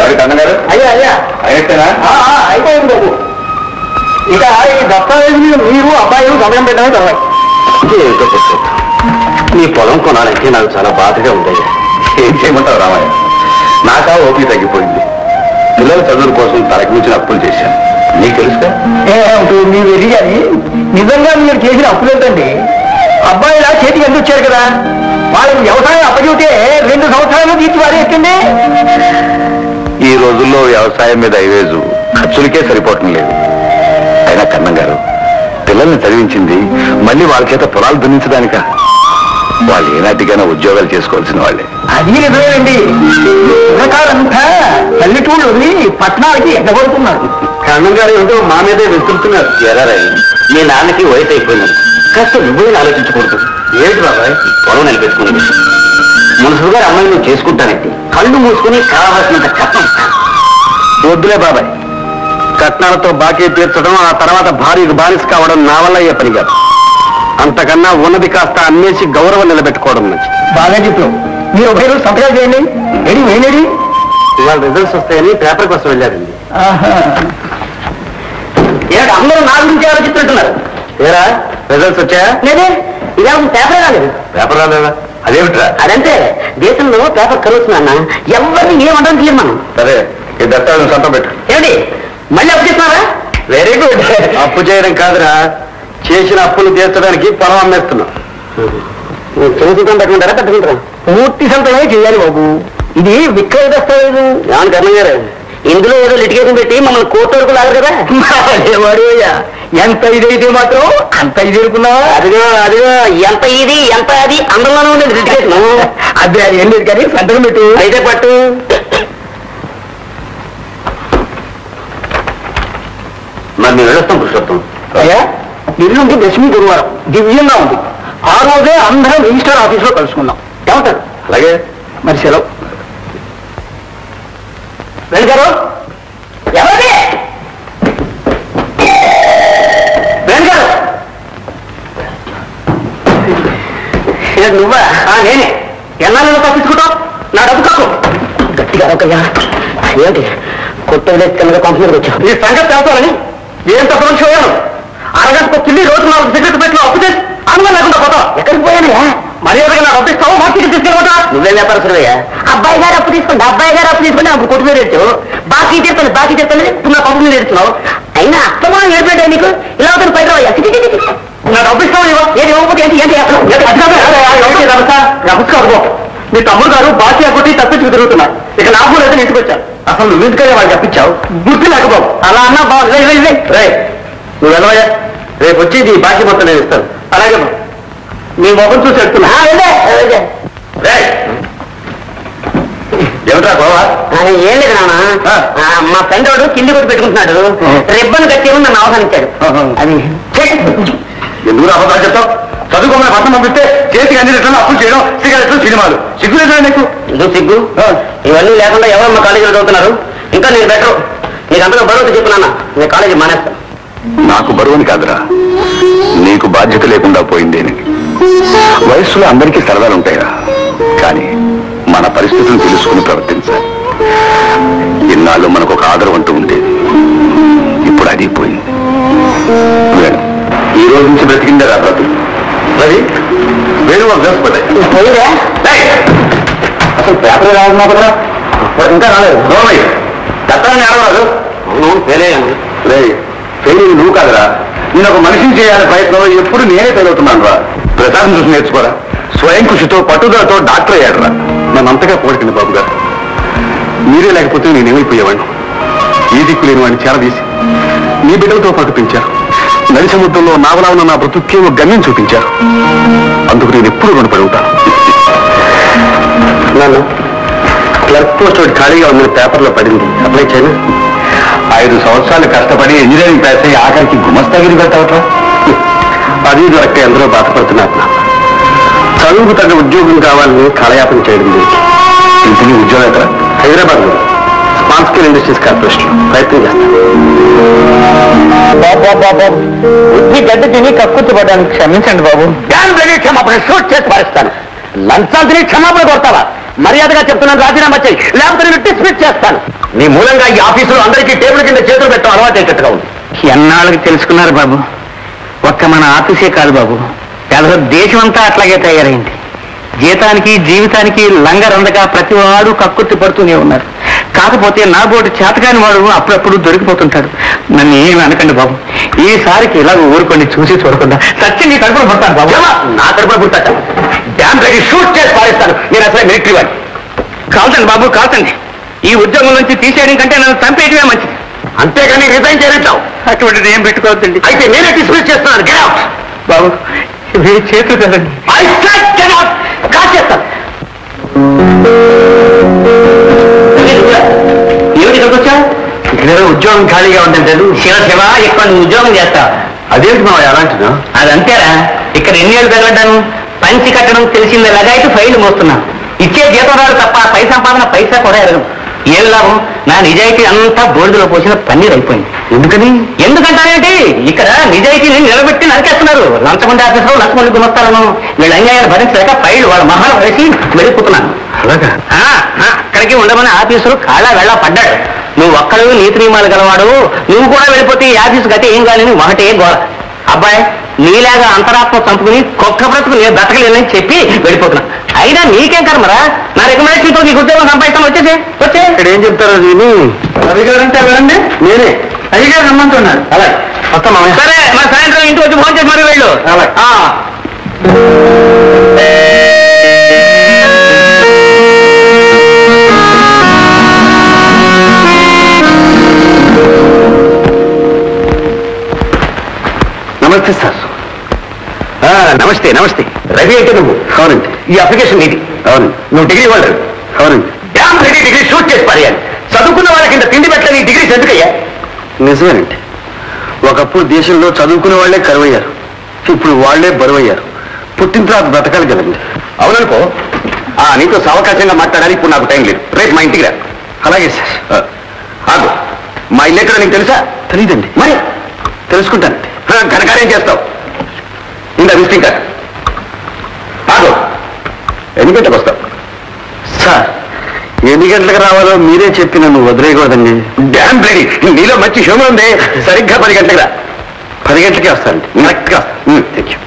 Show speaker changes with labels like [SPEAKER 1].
[SPEAKER 1] ఎవరి కన్నగారు?
[SPEAKER 2] అయ్యా అయ్యా
[SPEAKER 1] అయినట్టేనా?
[SPEAKER 2] అయిపోయింది బాబు. ఇక ఈ దస్తావేజీలు మీరు అబ్బాయిలు సమయం పెట్టడమే తర్వాత.
[SPEAKER 1] ఏమిటో చెప్పు. నీ పొలం కొనాలంటే నాకు చాలా బాధగా ఉందయ్యా. ఏం చేయమంటావు రామయ్య? నాకా ఓపిక తగ్గిపోయింది. పిల్లల చదువుల కోసం తలకి మించిన అప్పులు చేశాను. నీకు తెలుసుగా?
[SPEAKER 2] మీరు ఎదిగాలి. నిజంగా మీరు చేసిన అప్పులేంటండి? అబ్బాయిలా చేతికి ఎందుకు వచ్చారు కదా, వాళ్ళకి వ్యవసాయం అప్పచెబితే 2 సంవత్సరాలు తీర్చి వారేస్తుంది.
[SPEAKER 1] ఈ రోజుల్లో వ్యవసాయం మీద ఐవేజు ఖర్చులకే సరిపోవటం లేదు. అయినా కన్నం గారు, పిల్లల్ని చదివించింది మళ్ళీ వాళ్ళ చేత పొలాలు దున్నించడానిక? వాళ్ళు ఏనాటికైనా ఉద్యోగాలు చేసుకోవాల్సిన వాళ్ళే.
[SPEAKER 2] అది నిజమేనండి. పురకాలంతా పల్లెటూళ్ళు పట్టణాలకి ఎగబడుతున్నారు.
[SPEAKER 1] కన్నం గారు ఏమిటో మా మీదే వెతులుతున్నారు. ఎరారా, మీ నాన్నకి వయసు అయిపోయినారు. కాస్త నువ్వే ఆలోచించకూడదు. ఏమిటి బాబాయ్ పొలం నిలబెట్టుకున్నది? మున్సిపల్ గారు అమ్మాయి నువ్వు చేసుకుంటానంటే కళ్ళు మూసుకుని కావాల్సినంత కట్నం. వద్దులే బాబాయ్, కట్నాలతో బాకీ తీర్చడం, ఆ తర్వాత భార్యకు బానిస కావడం నా వల్ల అయ్యే పని కాదు. అంతకన్నా ఉన్నది కాస్త అన్నేసి గౌరవం నిలబెట్టుకోవడం మంచిది.
[SPEAKER 2] బాగా చెప్పావు. మీరు ఒక రోజు సంతకాలు చేయండి. ఏడి వేయండి.
[SPEAKER 1] ఇవాళ రిజల్ట్స్ వస్తాయని పేపర్ కోసం వెళ్ళారండి. ఏమిటి అందరూ నా గురించి ఆలోచిస్తుంటున్నారు? ఏరా రిజల్ట్స్ వచ్చాయా?
[SPEAKER 2] లేదే, ఇదే పేపర్ రాలేదు.
[SPEAKER 1] పేపర్ రాలేదా? అదేమిట్రా?
[SPEAKER 2] అదంతే, దేశంలో పేపర్ కలుస్తున్నా ఎవరిని ఏమంటాం తెలియదు మనం.
[SPEAKER 1] సరే, ఈ దత్తాలను సంతం పెట్టు.
[SPEAKER 2] ఏమిటి మళ్ళీ అప్పు చేస్తున్నారా?
[SPEAKER 1] Very good. అప్పు చేయడం కాదురా, చేసిన అప్పులు తీర్చడానికి పొలం అమ్మేస్తున్నాం.
[SPEAKER 2] చిన్న సంతం పెట్టుకుంటారా పెట్టుకుంటారా? పూర్తి సంతమే చేయాలి బాబు. ఇది విక్రయ దస్తావేజు.
[SPEAKER 1] ఏమని కర్ణం గారు,
[SPEAKER 2] ఇందులో ఏదో లిటిగేషన్ పెట్టి మమ్మల్ని కోర్టు వరకు లాగరు కదా. ఎంత ఇదైతే మాత్రం అంత ఇది అనుకున్నావా?
[SPEAKER 1] అదిగో అదిగో, ఎంత ఇది ఎంత అది అందరిలోనే ఉండేది లిటిగేషన్.
[SPEAKER 2] అదే అది ఏం లేదు కానీ సంతకం పెట్టు.
[SPEAKER 1] అయితే పట్టు. మరి మేము వెళ్ళొస్తాం పురుషోత్తం.
[SPEAKER 2] అయ్యా, ఎల్లుండి దశమి గురువారం దివ్యంగా ఉంది. ఆ రోజే అందరం రిజిస్టర్ ఆఫీస్ లో కలుసుకుందాం. ఏమంటారు?
[SPEAKER 1] అలాగే.
[SPEAKER 2] మరి సెలవు. వెళ్ళారు ఎవరి వెళ్ళారు? నువ్వా? నేనే. ఎన్నాళ్ళు తప్పించుకుంటావు? నా డబ్బు కాకు. గట్టిగా ఒకయ్యా. ఏంటి కొత్త కింద కంపెనీకి వచ్చావు? ఈ సంగతి తెలుసుకోవాలని ఏం తప్పని చూడాను. అరగంటకు పిల్లి రోజు 4 సిగరెట్ పెట్టి అప్పు చేసి అనుమతి లేకుండా పోతావు. ఎక్కడికి పోయానయ్యా? మర్యాదగా నాకు డబ్బు ఇస్తావు, మార్కెట్కి తీసుకెళ్ళిపోతా.
[SPEAKER 1] నువ్వేం వ్యాపారస్తుడయ్యా?
[SPEAKER 2] అబ్బాయి గారు అప్పు తీసుకుంటే అప్పుడు కొట్టు మీద తెచ్చు. బాకీ తెస్తాను ఇప్పుడు నా పంపు మీద తెచ్చున్నావు. అయినా అస్తమానం ఏర్పడ్డా నీకు? ఇలా అవుతుంది పైన నా డబ్బు ఇస్తావు. ఏది ఇవ్వకపోతే ఏంటి ఏంటి నమస్కారం. మీ తమ్ముడు గారు బాకీ అక్కటి తప్పించుకు తిరుగుతున్నారు. ఇక నాకు కూడా అయితే ఇంటికొచ్చాను. అసలు నువ్వు ఎందుకనే వాళ్ళు తప్పించావు? గుర్తు లేకపోవు. అలా అన్నా బాగుంది.
[SPEAKER 1] నువ్వు వెళ్ళవయ్యా, రేపు వచ్చి నీ బాకీ మొత్తం నేను ఇస్తాను.
[SPEAKER 2] అలాగే నీ మొహం చూసి వెళ్తున్నా.
[SPEAKER 1] ఏమిట్రా గోవా?
[SPEAKER 2] ఏం లేదు నాన్న, మా ఫ్రెండ్ వాడు కింది కొట్టి పెట్టుకుంటున్నాడు. రిబ్బన్ కట్టేమని నన్ను ఆహ్వానించాడు. అది
[SPEAKER 1] ఎందుకు అబద్ధాలు చెప్తావు? చదువుకోమని పట్టణం పంపిస్తే చేతికి అన్ని రిటర్లు అప్పులు చేయడం, సిగరెట్లు, సినిమాలు. సిగ్గు లేదా నీకు?
[SPEAKER 2] ఎందుకు సిగ్గు? ఇవన్నీ లేకుండా ఎవరు మా కాలేజీలో చదువుతున్నారు. ఇంకా నేను బెటరు. నీకు అంతగా బరువు చెప్పినా నేను కాలేజీ మానేస్తాను.
[SPEAKER 1] నాకు బరువుని కాదురా, నీకు బాధ్యత లేకుండా పోయిందేని. వయస్సులో అందరికీ సరదాలు ఉంటాయిరా, కానీ మన పరిస్థితులను తెలుసుకుని ప్రవర్తించాలి. ఇన్నాళ్ళు మనకు ఒక ఆదరం అంటూ ఉండేది, ఇప్పుడు అది పోయింది. ఈ రోజు నుంచి బ్రతికిందే రా బ్రతుకు. మరి వేరు అసలు పేపర్ రావున్నా కదా, ఇంకా రాలేదు. దత్తాన్ని ఆడరాదు. ఫెయిల్ నువ్వు కాదురా, నేను ఒక మనిషిని చేయాలనే ప్రయత్నంలో ఎప్పుడు నేనే ఫెయిల్ అవుతున్నాను రా. ప్రసాదం చూసి నేర్చుకోరా. స్వయం కృషితో పట్టుదలతో డాక్టర్ అయ్యాడురా. నన్ను అంతగా పోడికింది బాబు గారు. మీరే లేకపోతే నేనేమైపోయేవాడిని. ఈ దిక్కు లేని వాడిని చేరదీసి మీ బిడ్డలతో పాటు పెంచారు. నడి సముద్రంలో నావలా ఉన్న నా బ్రతుక్కి ఒక గమ్యం చూపించారు. అందుకు నేను ఎప్పుడు రుణపడి ఉంటాను. నన్ను క్లర్క్ పోస్ట్ ఒకటి ఖాళీగా ఉన్న పేపర్లో పడింది, అప్లై చేయను. 5 సంవత్సరాలు కష్టపడి ఇంజనీరింగ్ పాస్ అయ్యి ఆఖరికి గుమస్తాగిరి పెట్టవట్రా. అది దొరక్క ఎందరో బాధపడుతున్నారు. చదువుకు తగ్గ ఉద్యోగం కావాలని కాలయాపన చేయడం దీనికి. ఇంటికి ఉద్యోగం ఎక్కడ? హైదరాబాద్లో స్మాల్ స్కేల్ ఇండస్ట్రీస్ కార్పొరేషన్ ప్రయత్నం చేస్తాను. బుద్ధి గడ్డి తిని కక్కుర్తిపడ్డానికి క్షమించండి బాబు. క్షమాపణ షూట్ చేసి పారిస్తాను. లంచాలు తిని క్షమాపణ కొడతావా? మర్యాదగా చెప్తున్నాను, రాజీనామా చేయి, లేకపోతే నేను డిస్మిస్ చేస్తాను. నీ మూలంగా ఈ ఆఫీసులో అందరికీ టేబుల్ కింద చేతులు పెట్టడం అలవాటు అయ్యేటట్టుగా ఉంది.
[SPEAKER 2] ఎన్నాళ్ళకి తెలుసుకున్నారు బాబు. ఒక్క మన ఆఫీసే కాదు బాబు, దేశం అంతా అట్లాగే తయారైంది. జీతానికి జీవితానికి లంగరందగా ప్రతివాడు కక్కుర్తి పడుతూనే ఉన్నారు. కాకపోతే నా బోటి చేతకాని వాడు అప్పుడప్పుడు దొరికిపోతుంటాడు. నన్ను ఏమి అనకండి బాబు. ఈసారికి ఇలా ఊరుకోండి, చూసి చూడకుండా సత్యం నీ కడుపులో పుడతాను బాబు.
[SPEAKER 1] నా కడుపులో పుడతాట డ్యామ్ రెడీ షూట్ చేసి పారేస్తాను. నేను అసలే మిలిటరీ వాడిని.
[SPEAKER 2] కాల్చండి బాబు, కాల్చండి. ఈ ఉద్యోగం నుంచి తీసేయడం కంటే నన్ను చంపేయటమే మంచిది.
[SPEAKER 1] అంతేగాని రిజైన్ చేయనంటావు.
[SPEAKER 2] అటువంటిది ఏం పెట్టుకోవద్దండి.
[SPEAKER 1] అయితే నేనే డిస్మిస్ చేస్తున్నాను. Get out.
[SPEAKER 2] బాబు మీ చేతులు కదండి.
[SPEAKER 1] I said get out. కాల్చేస్తాను.
[SPEAKER 2] ఏమిటి ఇక్కడికి వచ్చావు?
[SPEAKER 1] ఇక్కడ ఉద్యోగం ఖాళీగా ఉందంటే
[SPEAKER 2] శివ శివ ఇక్కడ నువ్వు ఉద్యోగం చేస్తావు.
[SPEAKER 1] అదేంటి మా అలాంటిదా?
[SPEAKER 2] అదంతేరా. ఇక్కడ ఎన్నేళ్ళు తగలడ్డాను. పంచి కట్టడం తెలిసిందే లగాయితూ ఫైల్ మోస్తున్నాను. ఇచ్చే జీతం రాడు తప్ప పై సంపాదన పైసా కూడా ఎరగను. ఏం లాభం? నా నిజాయితీ అంతా బోర్డులో పోసిన పన్నీర్ అయిపోయింది.
[SPEAKER 1] ఎందుకని?
[SPEAKER 2] ఎందుకంటానేంటి? ఇక్కడ నిజాయితీని నిలబెట్టి నరికేస్తున్నారు. లంచమంది ఆఫీసులో లంచమంది గుమస్తాలను వీళ్ళ అన్యాయాలు భరించలేక ఫైల్ వాళ్ళ మహాలు వేసి వెళ్ళిపోతున్నాను.
[SPEAKER 1] అలాగా?
[SPEAKER 2] అక్కడికి ఉండమని ఆఫీసులు కాళ్ళ వెళ్ళ పడ్డాడు. నువ్వు ఒక్కడు నీతి నియమాలు గలవాడు, నువ్వు కూడా వెళ్ళిపోతే ఈ ఆఫీసు గతి ఏం కాదని ఒకటే గోల. అబ్బాయి నీలాగా అంతరాత్మ చంపుకుని కుక్క బ్రతుకు నేను బ్రతకలేనని చెప్పి వెళ్ళిపోతున్నా. అయినా నీకేం కర్మరా? నా రికమెండేషన్తో నీకు ఉద్యోగం సంపాదిస్తాను. వచ్చే
[SPEAKER 1] ఇక్కడ ఏం చెప్తారో దీన్ని
[SPEAKER 2] రవి గారు అంటే వెళ్ళండి.
[SPEAKER 1] నేనే
[SPEAKER 2] రవి గారు రమ్మంటున్నారు.
[SPEAKER 1] అలాగే వస్తామా?
[SPEAKER 2] సరే మన సాయంత్రం ఇంటికి వచ్చి ఫోన్ చేసి మరి వెళ్ళు.
[SPEAKER 1] అలాగే. నమస్తే సార్. నమస్తే నమస్తే. రవి అయితే నువ్వు? అవునండి. ఈ అప్లికేషన్ నీది? అవును. నువ్వు డిగ్రీ వాళ్ళు? అవునండి. డ్యామ్ రెడీ డిగ్రీ షూట్ చేసి పారేయాలి. చదువుకున్న వాళ్ళకి ఇంత తిండి పెట్టని డిగ్రీస్ ఎందుకయ్యా? నిజమేనండి. ఒకప్పుడు దేశంలో చదువుకునే వాళ్లే కరువయ్యారు, ఇప్పుడు వాళ్లే బరువయ్యారు. పుట్టిన తర్వాత బ్రతకాలి కదండి. అవుననుకో. నీతో సావకాశంగా మాట్లాడాలి. ఇప్పుడు నాకు టైం లేదు. రేపు మా ఇంటికి రా. అలాగే సార్. ఆగు. మా ఇల్లు ఎక్కడ నీకు తెలుసా? తెలీదండి. మరి తెలుసుకుంటానండి. ఘనకార్యం చేస్తావు. ఇంత విజిటింగ్ కార్డ్. ఆగు. ఎన్ని గంటలకు వస్తావు? సార్ ఎన్ని గంటలకు రావాలో మీరే చెప్పి నన్ను వదిలేయకూడదండి. Dam ready. నీలో మంచి హ్యూమర్ ఉంది. సరిగ్గా 10 గంటలకు రా. 10 గంటలకే వస్తానండి. కరెక్ట్గా. Thank you.